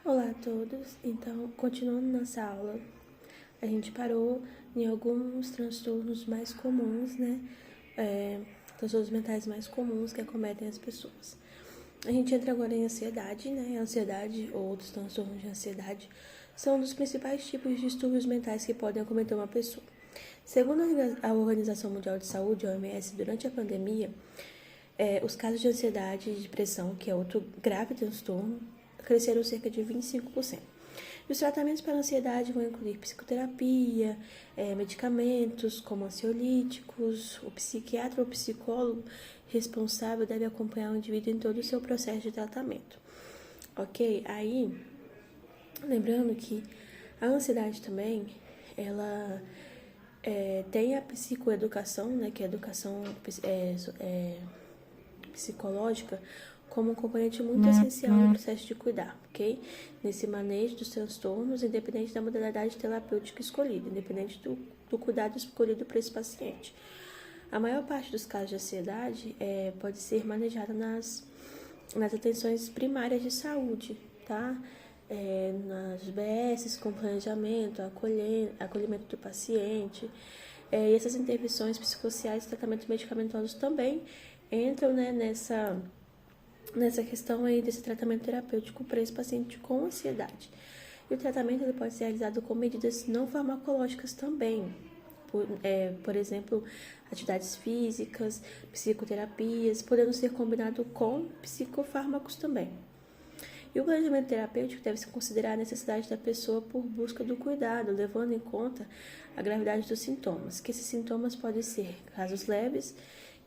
Olá a todos. Então, continuando nossa aula, a gente parou em alguns transtornos mais comuns, né? Transtornos mentais mais comuns que acometem as pessoas. A gente entra agora em ansiedade, né? A ansiedade ou outros transtornos de ansiedade são um dos principais tipos de distúrbios mentais que podem acometer uma pessoa. Segundo a Organização Mundial de Saúde, a OMS, durante a pandemia, os casos de ansiedade e depressão, que é outro grave transtorno, cresceram cerca de 25%. E os tratamentos para a ansiedade vão incluir psicoterapia, medicamentos como ansiolíticos. O psiquiatra ou psicólogo responsável deve acompanhar o indivíduo em todo o seu processo de tratamento. Ok? Aí, lembrando que a ansiedade também, ela tem a psicoeducação, né, que é a educação psicológica, como um componente muito essencial no processo de cuidar, ok? Nesse manejo dos transtornos, independente da modalidade terapêutica escolhida, independente do cuidado escolhido para esse paciente. A maior parte dos casos de ansiedade pode ser manejada nas atenções primárias de saúde, tá? Nas UBSs, com planejamento, acolhimento do paciente. E essas intervenções psicossociais e tratamentos medicamentosos também entram, né, nessa questão aí desse tratamento terapêutico para esse paciente com ansiedade. E o tratamento ele pode ser realizado com medidas não farmacológicas também. Por exemplo, atividades físicas, psicoterapias, podendo ser combinado com psicofármacos também. E o planejamento terapêutico deve-se considerar a necessidade da pessoa por busca do cuidado, levando em conta a gravidade dos sintomas, que esses sintomas podem ser casos leves,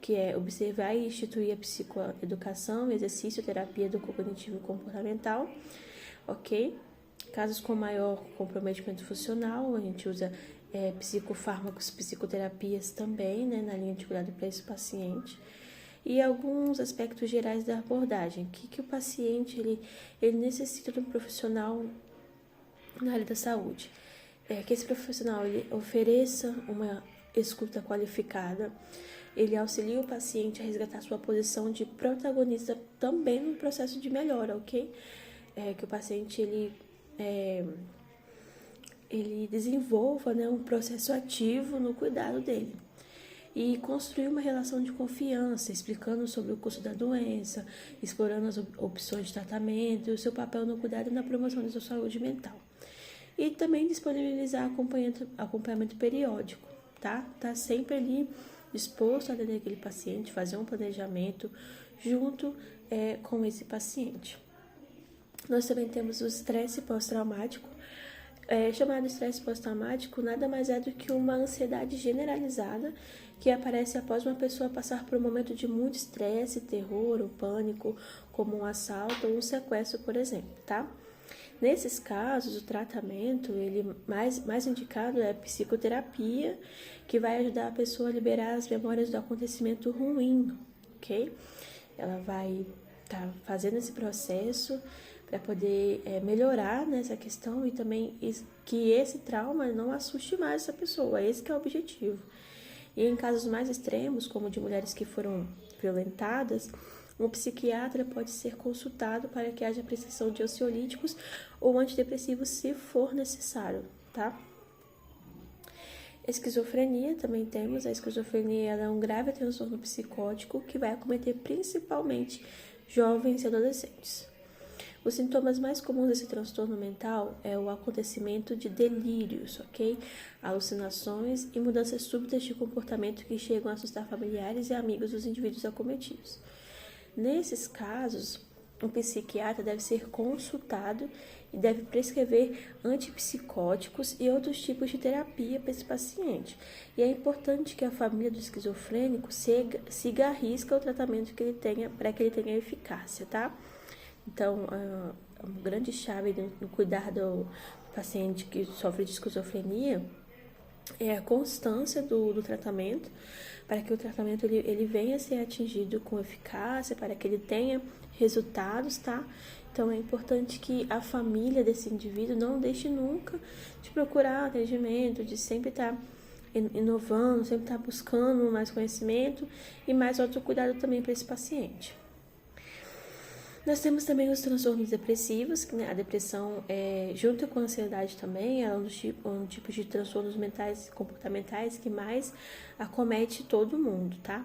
que é observar e instituir a psicoeducação, exercício, terapia do cognitivo e comportamental, ok? Casos com maior comprometimento funcional, a gente usa psicofármacos, psicoterapias também, né, na linha de cuidado para esse paciente. E alguns aspectos gerais da abordagem, que o paciente ele necessita de um profissional na área da saúde. Que esse profissional ele ofereça uma escuta qualificada, ele auxilia o paciente a resgatar sua posição de protagonista também no processo de melhora, ok? Que o paciente ele desenvolva, né, um processo ativo no cuidado dele. E construir uma relação de confiança, explicando sobre o curso da doença, explorando as opções de tratamento e o seu papel no cuidado e na promoção da sua saúde mental. E também disponibilizar acompanhamento periódico, tá? Tá sempre ali disposto a atender aquele paciente, fazer um planejamento junto com esse paciente. Nós também temos o estresse pós-traumático. Chamado estresse pós-traumático nada mais é do que uma ansiedade generalizada que aparece após uma pessoa passar por um momento de muito estresse, terror ou pânico, como um assalto ou um sequestro, por exemplo, tá? Nesses casos, o tratamento ele mais indicado é a psicoterapia, que vai ajudar a pessoa a liberar as memórias do acontecimento ruim, ok? Ela vai estar fazendo esse processo para poder melhorar nessa questão e também que esse trauma não assuste mais essa pessoa, esse que é o objetivo. E em casos mais extremos, como de mulheres que foram violentadas, um psiquiatra pode ser consultado para que haja prescrição de ansiolíticos ou antidepressivos se for necessário, tá? Esquizofrenia também temos. A esquizofrenia ela é um grave transtorno psicótico que vai acometer principalmente jovens e adolescentes. Os sintomas mais comuns desse transtorno mental é o acontecimento de delírios, ok? Alucinações e mudanças súbitas de comportamento que chegam a assustar familiares e amigos dos indivíduos acometidos. Nesses casos, um psiquiatra deve ser consultado e deve prescrever antipsicóticos e outros tipos de terapia para esse paciente. E é importante que a família do esquizofrênico siga à risca o tratamento que ele tenha para que ele tenha eficácia, tá? Então, uma grande chave no cuidar do paciente que sofre de esquizofrenia é a constância do tratamento, para que o tratamento ele venha a ser atingido com eficácia, para que ele tenha resultados, tá? Então, é importante que a família desse indivíduo não deixe nunca de procurar atendimento, de sempre estar inovando, sempre estar buscando mais conhecimento e mais autocuidado também para esse paciente. Nós temos também os transtornos depressivos, que, né, a depressão, junto com a ansiedade também, é um tipo de transtornos mentais e comportamentais que mais acomete todo mundo, tá?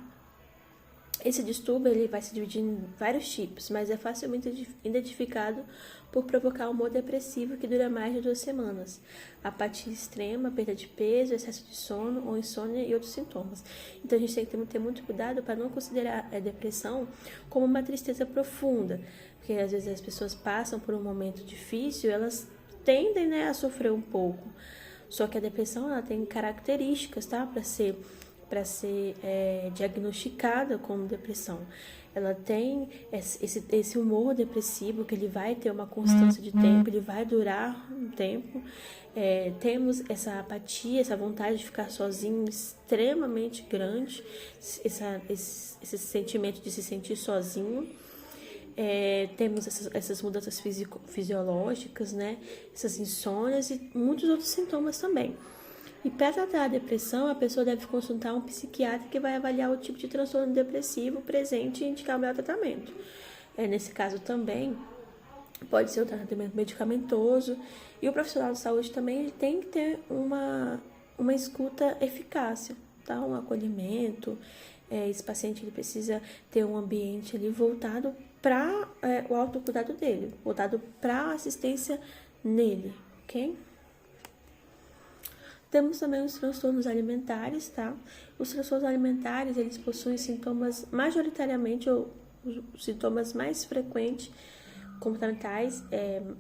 Esse distúrbio ele vai se dividir em vários tipos, mas é facilmente identificado por provocar humor depressivo que dura mais de 2 semanas, apatia extrema, perda de peso, excesso de sono ou insônia e outros sintomas. Então a gente tem que ter muito cuidado para não considerar a depressão como uma tristeza profunda, porque às vezes as pessoas passam por um momento difícil, elas tendem, né, a sofrer um pouco. Só que a depressão ela tem características, tá, para ser diagnosticada como depressão. Ela tem esse humor depressivo, que ele vai ter uma constância de tempo, ele vai durar um tempo. Temos essa apatia, essa vontade de ficar sozinho extremamente grande, esse sentimento de se sentir sozinho. Temos essas mudanças fisiológicas, né? Essas insônias e muitos outros sintomas também. E para tratar a depressão, a pessoa deve consultar um psiquiatra que vai avaliar o tipo de transtorno depressivo presente e indicar o melhor tratamento. Nesse caso também, pode ser um tratamento medicamentoso. E o profissional de saúde também ele tem que ter uma escuta eficaz, tá? Um acolhimento. Esse paciente ele precisa ter um ambiente ali voltado para o autocuidado dele, voltado para a assistência nele, ok? Temos também os transtornos alimentares, tá? Os transtornos alimentares, eles possuem sintomas majoritariamente, ou os sintomas mais frequentes, comportamentais,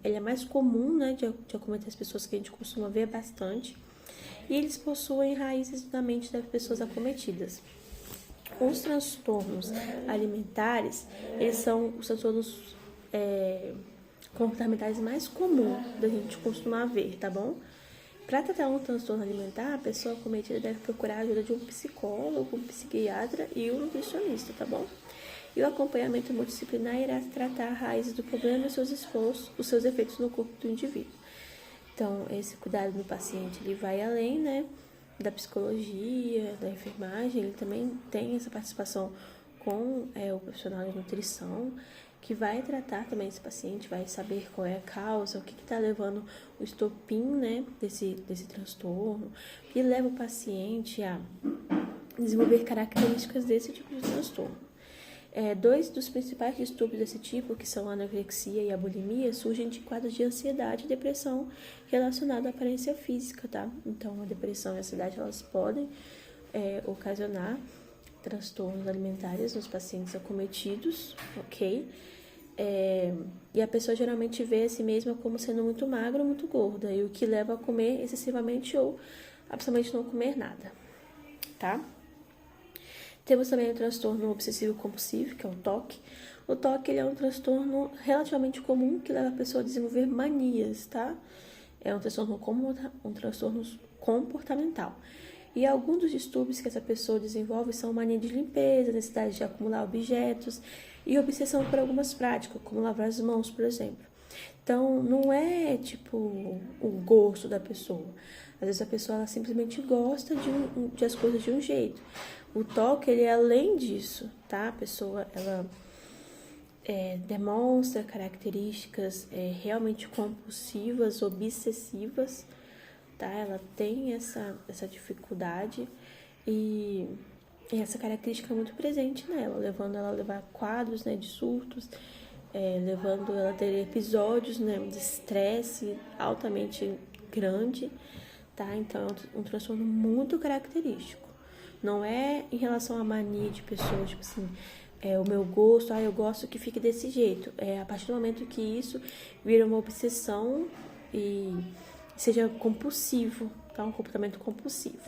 ele é mais comum, né, de acometer as pessoas, que a gente costuma ver bastante, e eles possuem raízes na mente das pessoas acometidas. Os transtornos alimentares, eles são os transtornos comportamentais mais comuns da gente costumar ver, tá bom? Para tratar um transtorno alimentar, a pessoa acometida deve procurar a ajuda de um psicólogo, um psiquiatra e um nutricionista, tá bom? E o acompanhamento multidisciplinar irá tratar a raiz do problema e os seus efeitos no corpo do indivíduo. Então, esse cuidado do paciente, ele vai além, né, da psicologia, da enfermagem, ele também tem essa participação com o profissional de nutrição, que vai tratar também esse paciente, vai saber qual é a causa, o que está levando o estopim, né, desse transtorno, que leva o paciente a desenvolver características desse tipo de transtorno. 2 dos principais distúrbios desse tipo, que são a anorexia e a bulimia, surgem de quadros de ansiedade e depressão relacionados à aparência física, tá? Então, a depressão e a ansiedade, elas podem ocasionar transtornos alimentares nos pacientes acometidos, ok? E a pessoa geralmente vê a si mesma como sendo muito magra ou muito gorda, e o que leva a comer excessivamente ou absolutamente não comer nada, tá? Temos também o transtorno obsessivo-compulsivo, que é o TOC. O TOC ele é um transtorno relativamente comum que leva a pessoa a desenvolver manias, tá? É um transtorno comportamental. E alguns dos distúrbios que essa pessoa desenvolve são mania de limpeza, necessidade de acumular objetos e obsessão por algumas práticas, como lavar as mãos, por exemplo. Então, não é tipo o gosto da pessoa. Às vezes a pessoa ela simplesmente gosta de as coisas de um jeito. O TOC, ele é além disso, tá? A pessoa, ela demonstra características realmente compulsivas, obsessivas, tá? Ela tem essa dificuldade e essa característica é muito presente nela, levando ela a levar quadros, né, de surtos, levando ela a ter episódios, né, de estresse altamente grande, tá? Então é um transtorno muito característico. Não é em relação à mania de pessoas, tipo assim, o meu gosto, eu gosto que fique desse jeito. A partir do momento que isso vira uma obsessão e seja compulsivo, tá? Um comportamento compulsivo.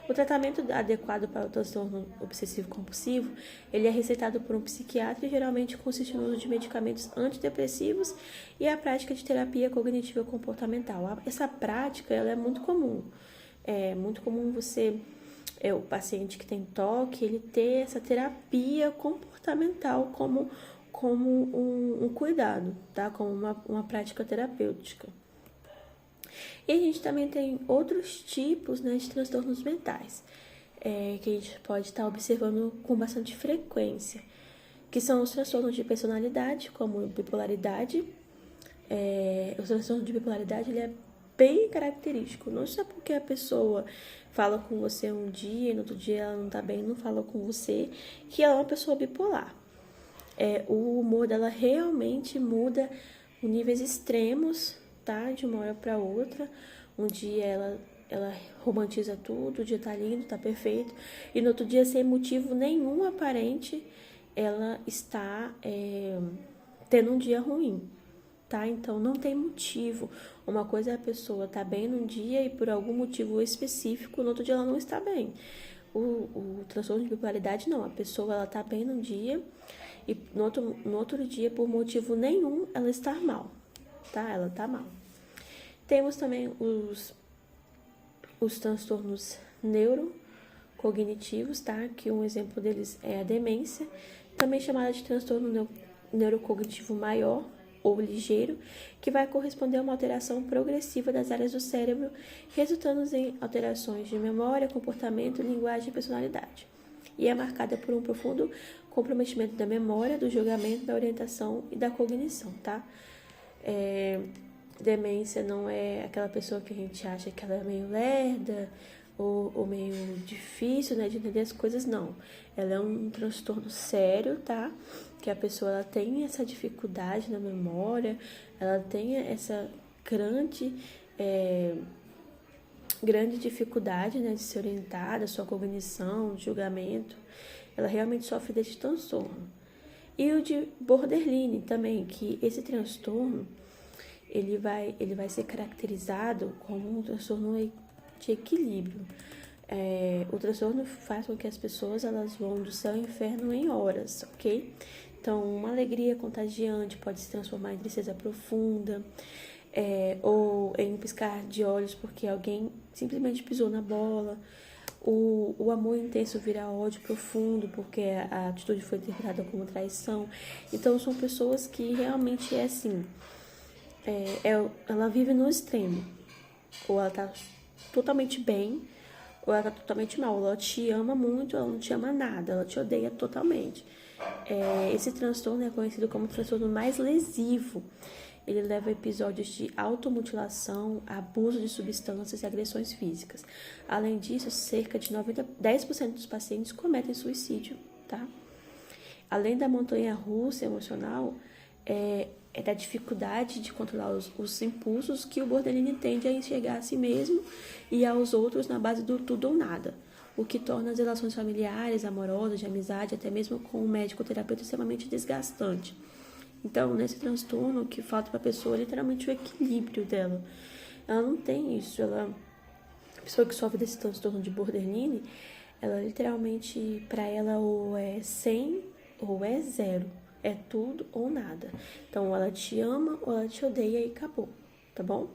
O tratamento adequado para o transtorno obsessivo-compulsivo, ele é receitado por um psiquiatra e geralmente consiste no uso de medicamentos antidepressivos e a prática de terapia cognitiva comportamental. Essa prática, ela é muito comum. É muito comum o paciente que tem TOC, ele ter essa terapia comportamental como um cuidado, tá? Como uma prática terapêutica. E a gente também tem outros tipos, né, de transtornos mentais, que a gente pode estar observando com bastante frequência, que são os transtornos de personalidade, como bipolaridade. O transtorno de bipolaridade, ele é bem característico, não só porque a pessoa fala com você um dia e no outro dia ela não tá bem, não fala com você, que ela é uma pessoa bipolar. O humor dela realmente muda em níveis extremos, tá? De uma hora para outra. Um dia ela romantiza tudo, o dia tá lindo, tá perfeito, e no outro dia, sem motivo nenhum aparente, ela está tendo um dia ruim, tá? Então, não tem motivo. Uma coisa é a pessoa tá bem num dia e por algum motivo específico, no outro dia ela não está bem. O transtorno de bipolaridade, não. A pessoa, ela tá bem num dia e no outro dia, por motivo nenhum, ela está mal, tá? Ela tá mal. Temos também os transtornos neurocognitivos, tá? Que um exemplo deles é a demência, também chamada de transtorno neurocognitivo maior ou ligeiro, que vai corresponder a uma alteração progressiva das áreas do cérebro, resultando em alterações de memória, comportamento, linguagem e personalidade. E é marcada por um profundo comprometimento da memória, do julgamento, da orientação e da cognição, tá? Demência não é aquela pessoa que a gente acha que ela é meio lerda ou meio difícil, né, de entender as coisas, não. Ela é um transtorno sério, tá? Que a pessoa, ela tem essa dificuldade na memória, ela tem essa grande dificuldade, né, de se orientar, da sua cognição, de julgamento. Ela realmente sofre desse transtorno. E o de Borderline também, que esse transtorno, ele vai ser caracterizado como um transtorno de equilíbrio. O transtorno faz com que as pessoas, elas vão do céu ao inferno em horas, ok? Então, uma alegria contagiante pode se transformar em tristeza profunda, ou em um piscar de olhos porque alguém simplesmente pisou na bola. O amor intenso vira ódio profundo porque a atitude foi interpretada como traição. Então, são pessoas que realmente é assim, ela vive no extremo. Ou ela tá totalmente bem, ou ela tá totalmente mal. Ela te ama muito, ela não te ama nada, ela te odeia totalmente. Esse transtorno é conhecido como o transtorno mais lesivo. Ele leva a episódios de automutilação, abuso de substâncias e agressões físicas. Além disso, cerca de 10% dos pacientes cometem suicídio, tá? Além da montanha-russa emocional, é da dificuldade de controlar os impulsos que o Borderline tende a enxergar a si mesmo e aos outros na base do tudo ou nada, o que torna as relações familiares, amorosas, de amizade, até mesmo com o médico ou terapeuta, extremamente desgastante. Então, nesse transtorno, o que falta para a pessoa é literalmente o equilíbrio dela. Ela não tem isso. A pessoa que sofre desse transtorno de Borderline, ela literalmente, para ela, ou é 100 ou é 0. É tudo ou nada. Então, ela te ama ou ela te odeia e acabou, tá bom?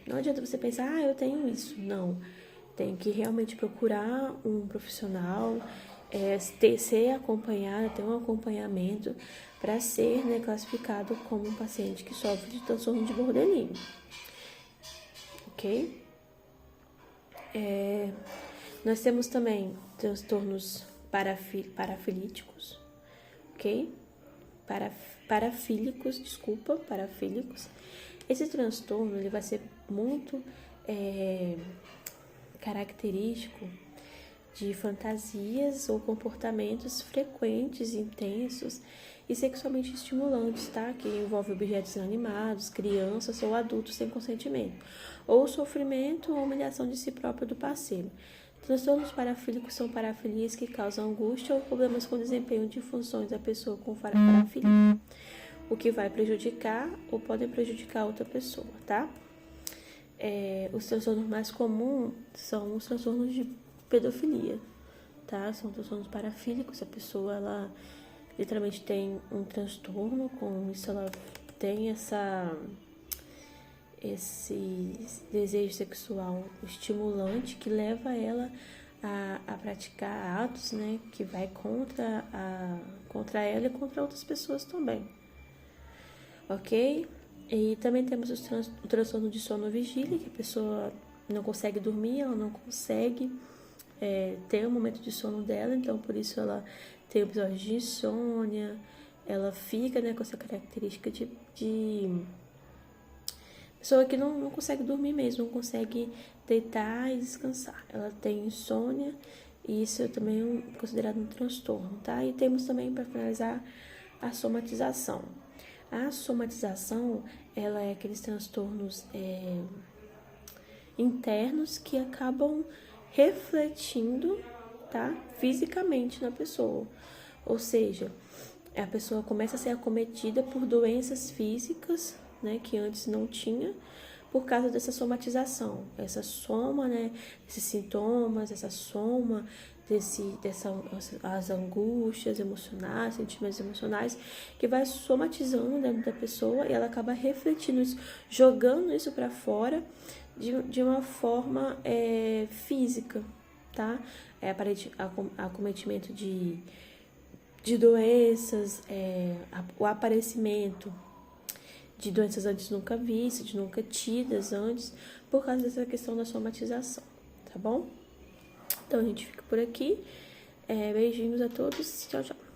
Não adianta você pensar, eu tenho isso. Não. Tem que realmente procurar um profissional, ser acompanhado, ter um acompanhamento para ser, né, classificado como um paciente que sofre de transtorno de Borderline. Ok? Nós temos também transtornos parafilíticos, ok? Parafílicos. Esse transtorno, ele vai ser muito característico de fantasias ou comportamentos frequentes, intensos e sexualmente estimulantes, tá? Que envolve objetos inanimados, crianças ou adultos sem consentimento, ou sofrimento ou humilhação de si próprio do parceiro. Transtornos parafílicos são parafilias que causam angústia ou problemas com o desempenho de funções da pessoa com parafilia, o que vai prejudicar ou pode prejudicar outra pessoa, tá? Os transtornos mais comuns são os transtornos de pedofilia, tá? São transtornos parafílicos. A pessoa, ela literalmente tem um transtorno com isso, ela tem esse desejo sexual estimulante que leva ela a praticar atos, né, que vai contra ela e contra outras pessoas também, ok? E também temos o transtorno de sono vigília, que a pessoa não consegue dormir, ela não consegue tem o momento de sono dela, então por isso ela tem episódios de insônia, ela fica, né, com essa característica de pessoa que não consegue dormir mesmo, não consegue deitar e descansar. Ela tem insônia e isso também é considerado um transtorno, tá? E temos também, para finalizar, a somatização. A somatização, ela é aqueles transtornos internos que acabam refletindo, tá, fisicamente na pessoa. Ou seja, a pessoa começa a ser acometida por doenças físicas, né, que antes não tinha, por causa dessa somatização. Essa soma, né, esses sintomas, essa soma as angústias emocionais, sentimentos emocionais, que vai somatizando dentro da pessoa e ela acaba refletindo isso, jogando isso para fora de uma forma física, tá? Acometimento de doenças, o aparecimento de doenças antes nunca vistas, de nunca tidas antes, por causa dessa questão da somatização, tá bom? Então a gente fica por aqui. Beijinhos a todos. Tchau, tchau.